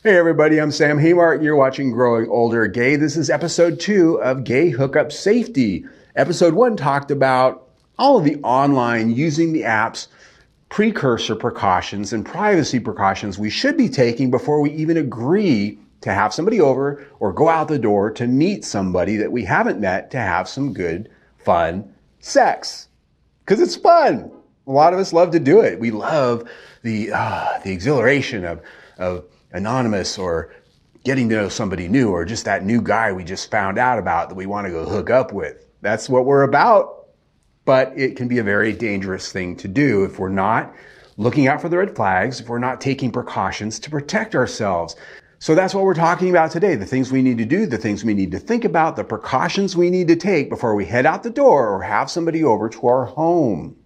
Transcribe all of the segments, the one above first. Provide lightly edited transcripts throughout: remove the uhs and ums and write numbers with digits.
Hey everybody, I'm Sam Haymart. You're watching Growing Older Gay. This is episode 2 of Gay Hookup Safety. Episode 1 talked about all of the online using the apps, precursor precautions and privacy precautions we should be taking before we even agree to have somebody over or go out the door to meet somebody that we haven't met to have some good, fun sex. Because it's fun. A lot of us love to do it. We love the exhilaration of anonymous or getting to know somebody new or just that new guy we just found out about that we want to go hook up with. That's what we're about. But it can be a very dangerous thing to do if we're not looking out for the red flags, if we're not taking precautions to protect ourselves. So that's what we're talking about today. The things we need to do, the things we need to think about, the precautions we need to take before we head out the door or have somebody over to our home.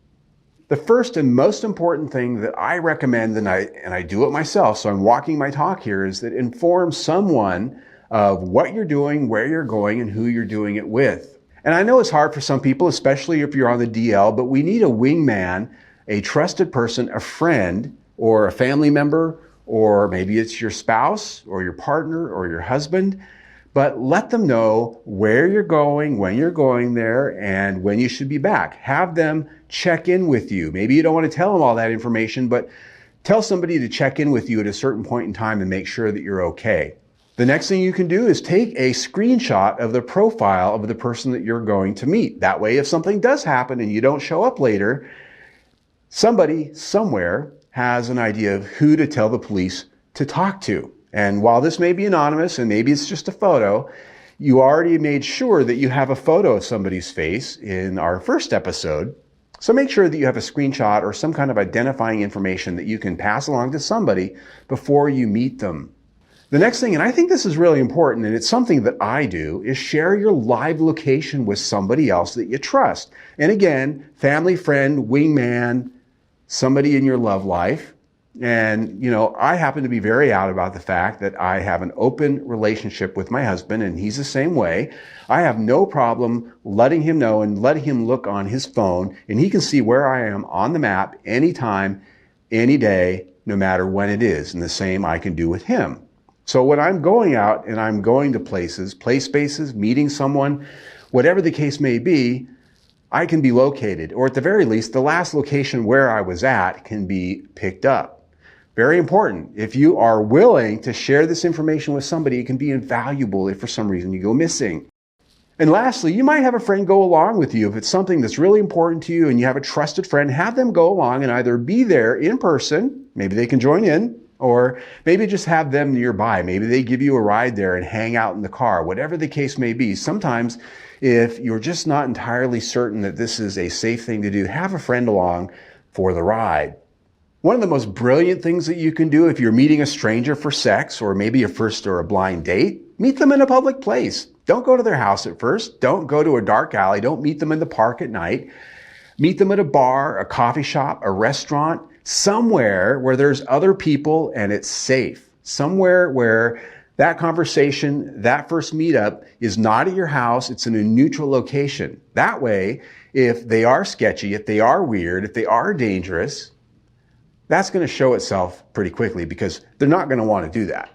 The first and most important thing that I recommend, and I do it myself, so I'm walking my talk here, is that inform someone of what you're doing, where you're going, and who you're doing it with. And I know it's hard for some people, especially if you're on the DL, but we need a wingman, a trusted person, a friend, or a family member, or maybe it's your spouse, or your partner, or your husband. But let them know where you're going, when you're going there, and when you should be back. Have them check in with you. Maybe you don't want to tell them all that information, but tell somebody to check in with you at a certain point in time and make sure that you're okay. The next thing you can do is take a screenshot of the profile of the person that you're going to meet. That way, if something does happen and you don't show up later, somebody somewhere has an idea of who to tell the police to talk to. And while this may be anonymous and maybe it's just a photo, you already made sure that you have a photo of somebody's face in our first episode. So make sure that you have a screenshot or some kind of identifying information that you can pass along to somebody before you meet them. The next thing, and I think this is really important, and it's something that I do, is share your live location with somebody else that you trust. And again, family, friend, wingman, somebody in your love life. And, I happen to be very out about the fact that I have an open relationship with my husband, and he's the same way. I have no problem letting him know and letting him look on his phone, and he can see where I am on the map anytime, any day, no matter when it is. And the same I can do with him. So when I'm going out and I'm going to places, play spaces, meeting someone, whatever the case may be, I can be located, or at the very least, the last location where I was at can be picked up. Very important. If you are willing to share this information with somebody, it can be invaluable if for some reason you go missing. And lastly, you might have a friend go along with you. If it's something that's really important to you and you have a trusted friend, have them go along and either be there in person, maybe they can join in, or maybe just have them nearby. Maybe they give you a ride there and hang out in the car, whatever the case may be. Sometimes if you're just not entirely certain that this is a safe thing to do, have a friend along for the ride. One of the most brilliant things that you can do if you're meeting a stranger for sex or maybe a first or a blind date, meet them in a public place. Don't go to their house at first. Don't go to a dark alley. Don't meet them in the park at night. Meet them at a bar, a coffee shop, a restaurant, somewhere where there's other people and it's safe. Somewhere where that conversation, that first meetup is not at your house. It's in a neutral location. That way, if they are sketchy, if they are weird, if they are dangerous, that's going to show itself pretty quickly because they're not going to want to do that.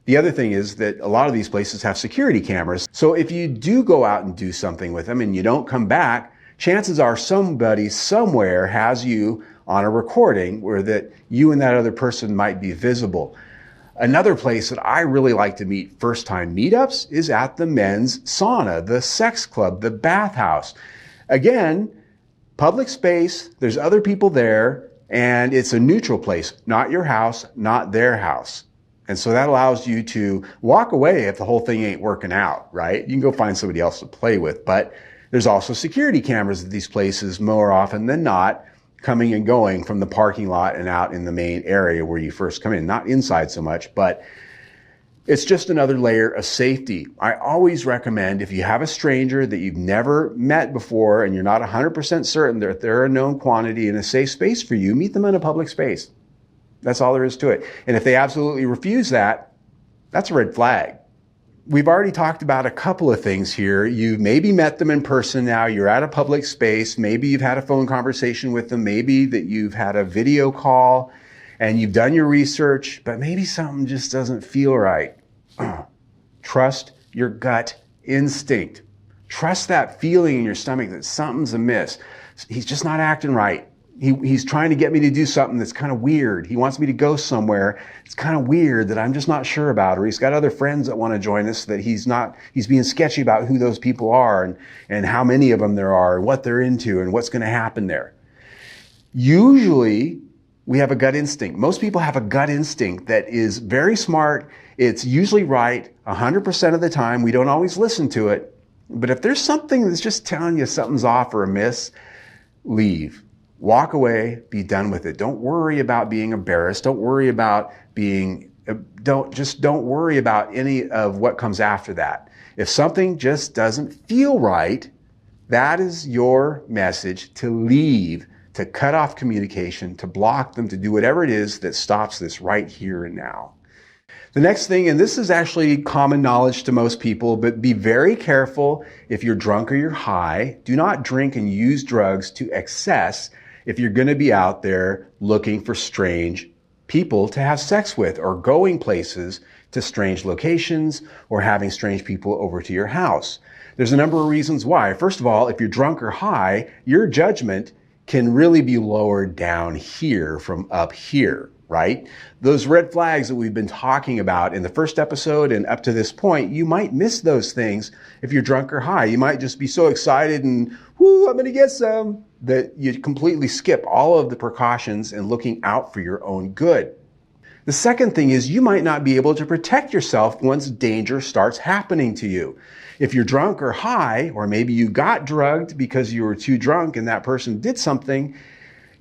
The other thing is that a lot of these places have security cameras. So if you do go out and do something with them and you don't come back, chances are somebody somewhere has you on a recording where that you and that other person might be visible. Another place that I really like to meet first-time meetups is at the men's sauna, the sex club, the bathhouse. Again, public space, there's other people there, and it's a neutral place, not your house, not their house. And so that allows you to walk away if the whole thing ain't working out, right? You can go find somebody else to play with. But there's also security cameras at these places more often than not, coming and going from the parking lot and out in the main area where you first come in. Not inside so much, but it's just another layer of safety. I always recommend if you have a stranger that you've never met before and you're not 100% certain that they're a known quantity in a safe space for you, meet them in a public space. That's all there is to it. And if they absolutely refuse that, that's a red flag. We've already talked about a couple of things here. You've maybe met them in person now. You're at a public space. Maybe you've had a phone conversation with them. Maybe that you've had a video call. and you've done your research, but maybe something just doesn't feel right. Trust your gut instinct. Trust that feeling in your stomach that something's amiss. He's just not acting right. He's trying to get me to do something that's kind of weird. He wants me to go somewhere. It's kind of weird that I'm just not sure about, or he's got other friends that want to join us that he's being sketchy about who those people are and how many of them there are and what they're into and what's going to happen there. Usually we have a gut instinct. Most people have a gut instinct that is very smart. It's usually right 100% of the time. We don't always listen to it. But if there's something that's just telling you something's off or amiss, leave. Walk away, be done with it. Don't worry about being embarrassed. Don't worry about don't worry about any of what comes after that. If something just doesn't feel right, that is your message to leave, to cut off communication, to block them, to do whatever it is that stops this right here and now. The next thing, and this is actually common knowledge to most people, but be very careful if you're drunk or you're high. Do not drink and use drugs to excess if you're going to be out there looking for strange people to have sex with, or going places to strange locations, or having strange people over to your house. There's a number of reasons why. First of all, if you're drunk or high, your judgment can really be lowered down here from up here, right? Those red flags that we've been talking about in the first episode and up to this point, you might miss those things if you're drunk or high. You might just be so excited and, whoo, I'm going to get some, that you completely skip all of the precautions and looking out for your own good. The second thing is you might not be able to protect yourself once danger starts happening to you. If you're drunk or high, or maybe you got drugged because you were too drunk and that person did something,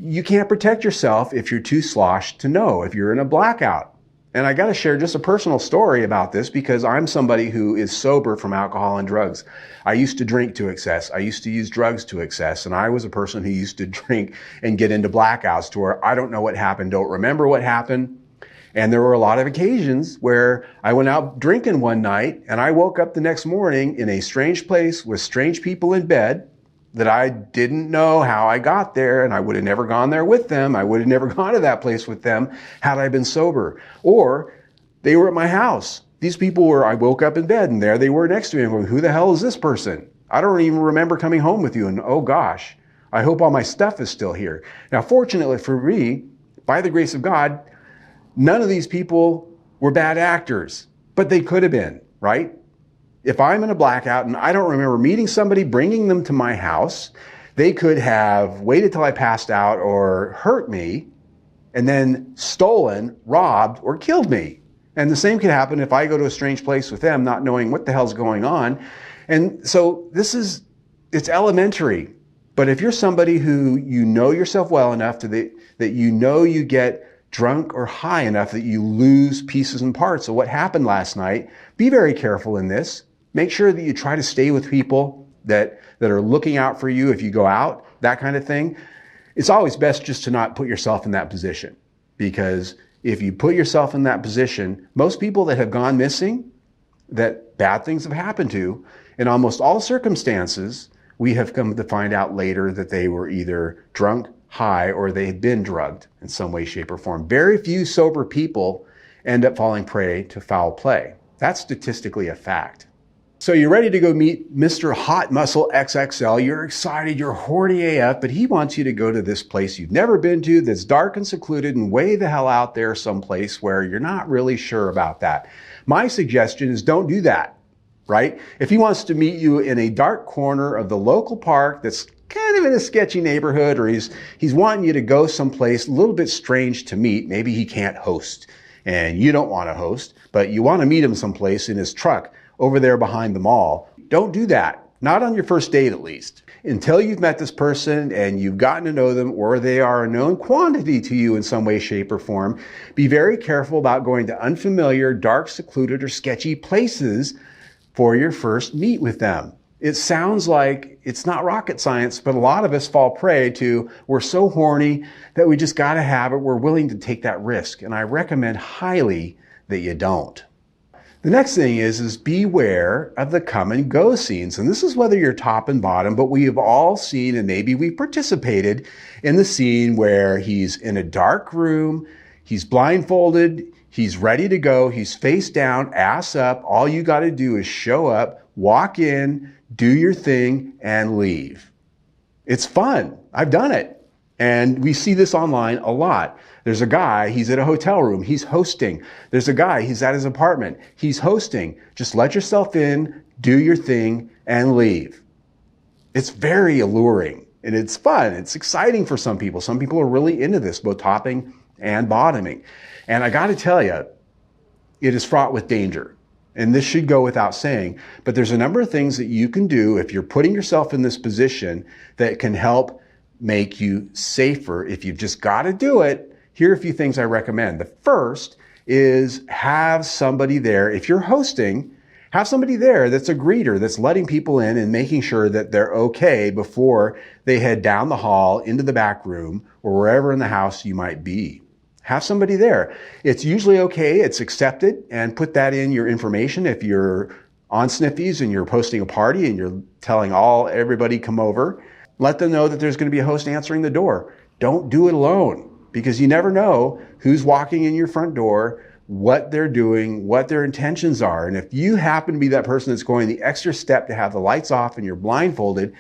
you can't protect yourself if you're too sloshed to know, if you're in a blackout. And I got to share just a personal story about this because I'm somebody who is sober from alcohol and drugs. I used to drink to excess. I used to use drugs to excess. And I was a person who used to drink and get into blackouts to where I don't know what happened, don't remember what happened. And there were a lot of occasions where I went out drinking one night and I woke up the next morning in a strange place with strange people in bed that I didn't know how I got there, and I would have never gone there with them. I would have never gone to that place with them had I been sober. Or they were at my house. These people were, I woke up in bed and there they were next to me. I'm going, who the hell is this person? I don't even remember coming home with you. And oh gosh, I hope all my stuff is still here. Now, fortunately for me, by the grace of God, none of these people were bad actors, but they could have been, right? If I'm in a blackout and I don't remember meeting somebody, bringing them to my house, they could have waited till I passed out or hurt me and then stolen, robbed, or killed me. And the same could happen if I go to a strange place with them, not knowing what the hell's going on. And so it's elementary. But if you're somebody who you know yourself well enough that you know you get drunk or high enough that you lose pieces and parts of what happened last night, be very careful in this. Make sure that you try to stay with people that are looking out for you if you go out, that kind of thing. It's always best just to not put yourself in that position, because if you put yourself in that position, most people that have gone missing, that bad things have happened to, in almost all circumstances, we have come to find out later that they were either drunk, high, or they had been drugged in some way, shape, or form. Very few sober people end up falling prey to foul play. That's statistically a fact. So you're ready to go meet Mr. Hot Muscle XXL. You're excited, you're horny AF, but he wants you to go to this place you've never been to that's dark and secluded and way the hell out there someplace where you're not really sure about that. My suggestion is don't do that, right? If he wants to meet you in a dark corner of the local park that's kind of in a sketchy neighborhood, or he's wanting you to go someplace a little bit strange to meet, maybe he can't host and you don't want to host, but you want to meet him someplace in his truck over there behind the mall. Don't do that. Not on your first date, at least. Until you've met this person and you've gotten to know them, or they are a known quantity to you in some way, shape, or form, be very careful about going to unfamiliar, dark, secluded, or sketchy places for your first meet with them. It sounds like it's not rocket science, but a lot of us fall prey to, we're so horny that we just got to have it. We're willing to take that risk. And I recommend highly that you don't. The next thing is beware of the come and go scenes. And this is whether you're top and bottom, but we have all seen, and maybe we participated in the scene where he's in a dark room, He's blindfolded. He's ready to go. He's face down, ass up. All you got to do is show up, walk in, do your thing, and leave. It's fun. I've done it. And we see this online a lot. There's a guy, he's at a hotel room, he's hosting. There's a guy, he's at his apartment, he's hosting. Just let yourself in, do your thing, and leave. It's very alluring and it's fun. It's exciting for some people. Some people are really into this, both topping and bottoming. And I got to tell you, it is fraught with danger. And this should go without saying, but there's a number of things that you can do if you're putting yourself in this position that can help make you safer. If you've just got to do it, here are a few things I recommend. The first is have somebody there. If you're hosting, have somebody there that's a greeter, that's letting people in and making sure that they're okay before they head down the hall into the back room or wherever in the house you might be. Have somebody there. It's usually okay. It's accepted, and put that in your information. If you're on Sniffies and you're posting a party and you're telling everybody come over, let them know that there's going to be a host answering the door. Don't do it alone, because you never know who's walking in your front door, what they're doing, what their intentions are. And if you happen to be that person that's going the extra step to have the lights off and you're blindfolded,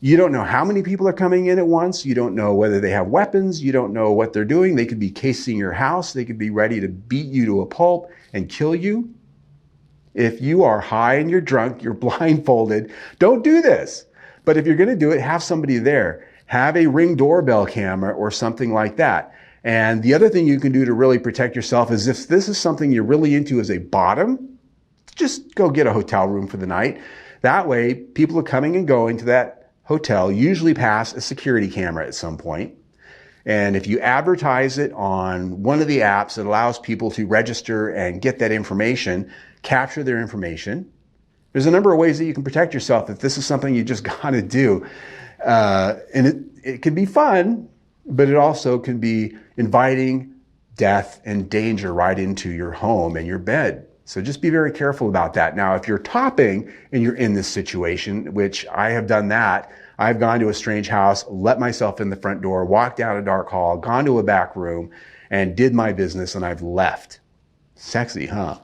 you don't know how many people are coming in at once. You don't know whether they have weapons. You don't know what they're doing. They could be casing your house. They could be ready to beat you to a pulp and kill you. If you are high and you're drunk, you're blindfolded, don't do this. But if you're going to do it, have somebody there. Have a Ring doorbell camera or something like that. And the other thing you can do to really protect yourself is, if this is something you're really into as a bottom, just go get a hotel room for the night. That way, people are coming and going to that hotel usually pass a security camera at some point. And if you advertise it on one of the apps that allows people to register and get that information, capture their information, there's a number of ways that you can protect yourself if this is something you just got to do. And it can be fun, but it also can be inviting death and danger right into your home and your bed. So just be very careful about that. Now, if you're topping and you're in this situation, which I have done that, I've gone to a strange house, let myself in the front door, walked down a dark hall, gone to a back room, and did my business, and I've left. Sexy, huh?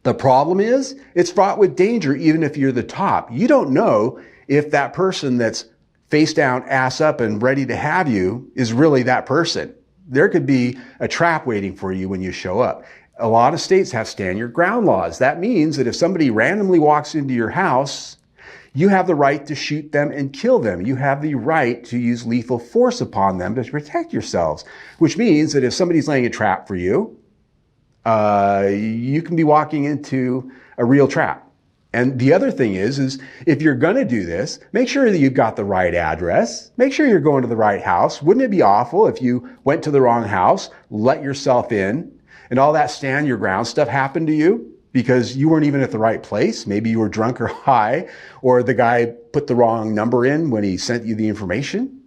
The problem is, it's fraught with danger even if you're the top. You don't know if that person that's face down, ass up, and ready to have you is really that person. There could be a trap waiting for you when you show up. A lot of states have stand your ground laws. That means that if somebody randomly walks into your house, you have the right to shoot them and kill them. You have the right to use lethal force upon them to protect yourselves, which means that if somebody's laying a trap for you, you can be walking into a real trap. And the other thing is if you're going to do this, make sure that you've got the right address. Make sure you're going to the right house. Wouldn't it be awful if you went to the wrong house, let yourself in, and all that stand your ground stuff happened to you because you weren't even at the right place? Maybe you were drunk or high, or the guy put the wrong number in when he sent you the information.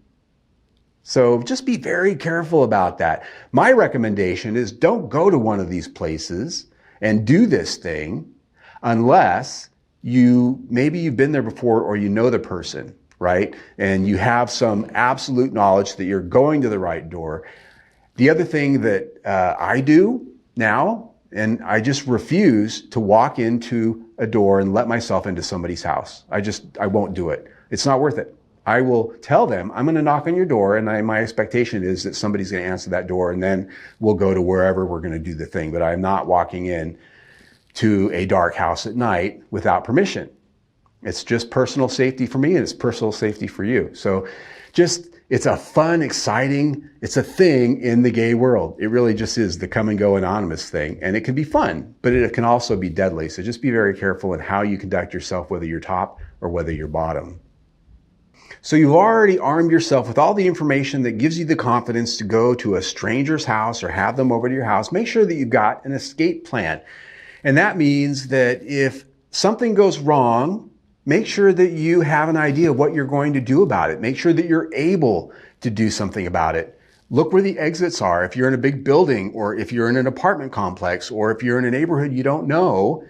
So just be very careful about that. My recommendation is don't go to one of these places and do this thing unless maybe you've been there before or you know the person, right? And you have some absolute knowledge that you're going to the right door. The other thing that I do now, and I just refuse to walk into a door and let myself into somebody's house. I won't do it. It's not worth it. I will tell them, I'm going to knock on your door, and my expectation is that somebody's going to answer that door, and then we'll go to wherever we're going to do the thing. But I'm not walking in to a dark house at night without permission. It's just personal safety for me, and it's personal safety for you. So it's a fun, exciting, it's a thing in the gay world. It really just is the come and go anonymous thing. And it can be fun, but it can also be deadly. So just be very careful in how you conduct yourself, whether you're top or whether you're bottom. So you've already armed yourself with all the information that gives you the confidence to go to a stranger's house or have them over to your house. Make sure that you've got an escape plan. And that means that if something goes wrong, make sure that you have an idea of what you're going to do about it. Make sure that you're able to do something about it. Look where the exits are. If you're in a big building, or if you're in an apartment complex, or if you're in a neighborhood you don't know,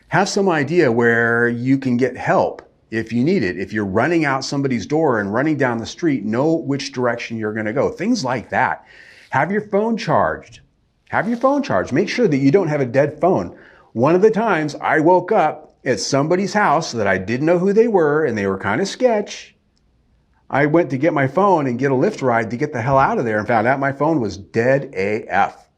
have some idea where you can get help if you need it. If you're running out somebody's door and running down the street, know which direction you're going to go. Things like that. Have your phone charged. Have your phone charged. Make sure that you don't have a dead phone. One of the times I woke up at somebody's house that I didn't know who they were and they were kind of sketch. I went to get my phone and get a Lyft ride to get the hell out of there and found out my phone was dead AF.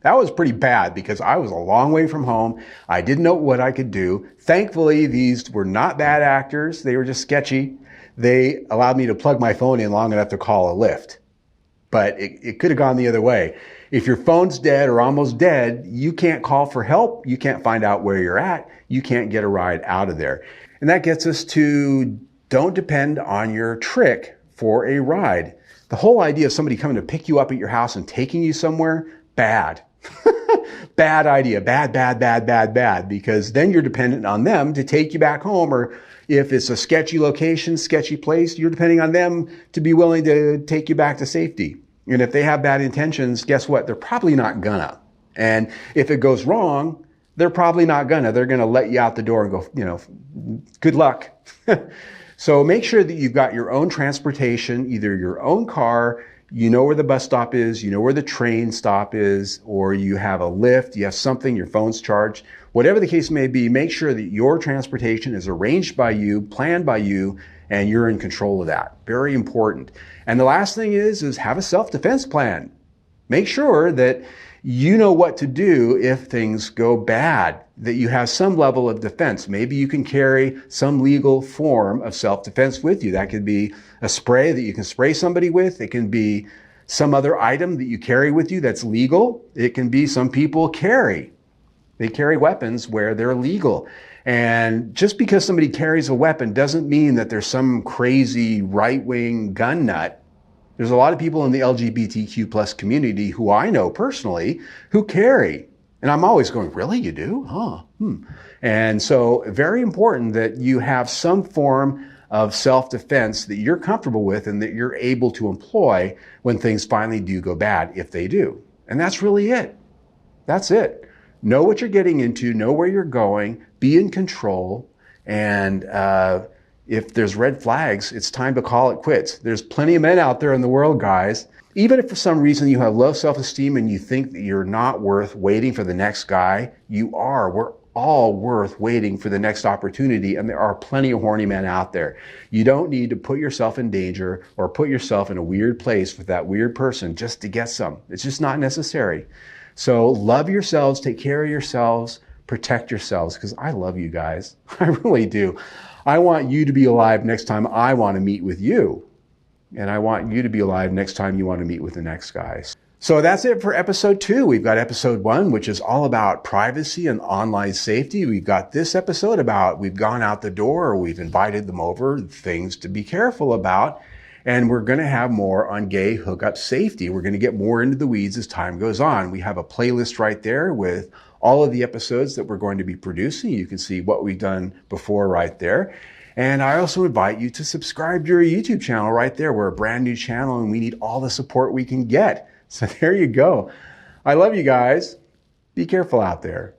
That was pretty bad because I was a long way from home. I didn't know what I could do. Thankfully, these were not bad actors. They were just sketchy. They allowed me to plug my phone in long enough to call a Lyft. But it could have gone the other way. If your phone's dead or almost dead, you can't call for help. You can't find out where you're at. You can't get a ride out of there. And that gets us to don't depend on your trick for a ride. The whole idea of somebody coming to pick you up at your house and taking you somewhere, bad. Bad idea. Bad. Because then you're dependent on them to take you back home. Or if it's a sketchy location, sketchy place, you're depending on them to be willing to take you back to safety. And if they have bad intentions, guess what? They're probably not gonna. And if it goes wrong, they're probably not gonna. They're gonna let you out the door and go, good luck. So make sure that you've got your own transportation, either your own car, you know where the bus stop is, you know where the train stop is, or you have a Lyft, you have something, your phone's charged. Whatever the case may be, make sure that your transportation is arranged by you, planned by you, and you're in control of that. Very important. And the last thing is have a self-defense plan. Make sure that you know what to do if things go bad, that you have some level of defense. Maybe you can carry some legal form of self-defense with you. That could be a spray that you can spray somebody with. It can be some other item that you carry with you that's legal. It can be some people they carry weapons where they're legal. And just because somebody carries a weapon doesn't mean that there's some crazy right-wing gun nut. There's a lot of people in the LGBTQ plus community who I know personally who carry. And I'm always going, really? You do? Huh? And so very important that you have some form of self-defense that you're comfortable with and that you're able to employ when things finally do go bad, if they do. And that's really it. That's it. Know what you're getting into, know where you're going, be in control, and if there's red flags, it's time to call it quits. There's plenty of men out there in the world, guys. Even if for some reason you have low self-esteem and you think that you're not worth waiting for the next guy, you are. We're all worth waiting for the next opportunity, and there are plenty of horny men out there. You don't need to put yourself in danger or put yourself in a weird place with that weird person just to get some. It's just not necessary. So love yourselves, take care of yourselves, protect yourselves, because I love you guys. I really do. I want you to be alive next time I want to meet with you. And I want you to be alive next time you want to meet with the next guy. So that's it for episode 2. We've got episode 1, which is all about privacy and online safety. We've got this episode about we've gone out the door or we've invited them over, things to be careful about. And we're going to have more on gay hookup safety. We're going to get more into the weeds as time goes on. We have a playlist right there with all of the episodes that we're going to be producing. You can see what we've done before right there. And I also invite you to subscribe to our YouTube channel right there. We're a brand new channel and we need all the support we can get. So there you go. I love you guys. Be careful out there.